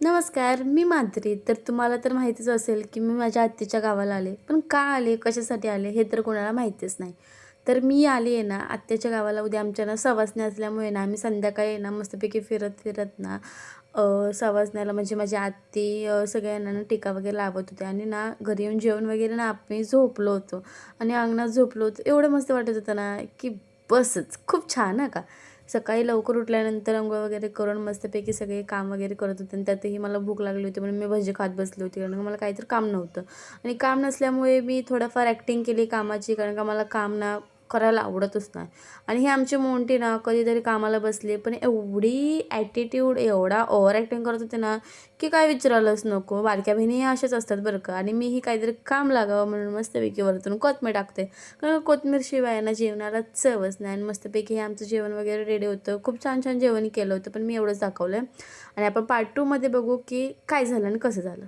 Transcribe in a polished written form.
नमस्कार, मी माधुरी. तर तुम्हाला तर माहितीच असेल, की मी माझ्या आत्याच्या गावाला आले. पण का आले, कशासाठी आले, हे तर कोणाला माहितीच नाही. तर मी आली आहे ना आत्याच्या गावाला. उद्या आमच्या ना सवासणी असल्यामुळे ना आम्ही संध्याकाळी आहे ना मस्तपैकी फिरत ना सवासण्याला म्हणजे माझी आत्ती सगळ्यांना ना टीका वगैरे लावत होते आणि ना घरी येऊन जेवण वगैरे ना आम्ही झोपलो होतो आणि अंगणात झोपलो होतो. एवढं मस्त वाटत होतं ना, की बसच खूप छान हां का. सकाळी लवकर उठल्यानंतर अंघोळ वगैरे करून मस्तपैकी सगळे काम वगैरे करत होते आणि त्यातही मला भूक लागली होती म्हणून मी भजी खात बसली होती. कारण का मला काहीतरी काम नव्हतं आणि काम नसल्यामुळे मी थोडंफार ॲक्टिंग केली कामाची, कारण का मला काम ना करायला आवडतच नाही. आणि ही आमची मोंटी ना कधीतरी कामाला बसली पण एवढी ॲटिट्यूड, एवढा ओव्हर ॲक्टिंग करत होते ना, की काय विचारायलाच नको. बारक्या बहिणी अशाच असतात बरं का. आणि मीही काहीतरी काम लागावं म्हणून मस्तपैकी वरतून कोथिंबीर टाकते. कारण कोथिंबीर शिवाय ना जेवणाला चवच नाही. आणि मस्तपैकी हे आमचं जेवण वगैरे रेडी होतं. खूप छान छान जेवण केलं होतं, पण मी एवढंच दाखवलं आणि आपण पार्ट 2 मध्ये बघू की काय झालं आणि कसं झालं.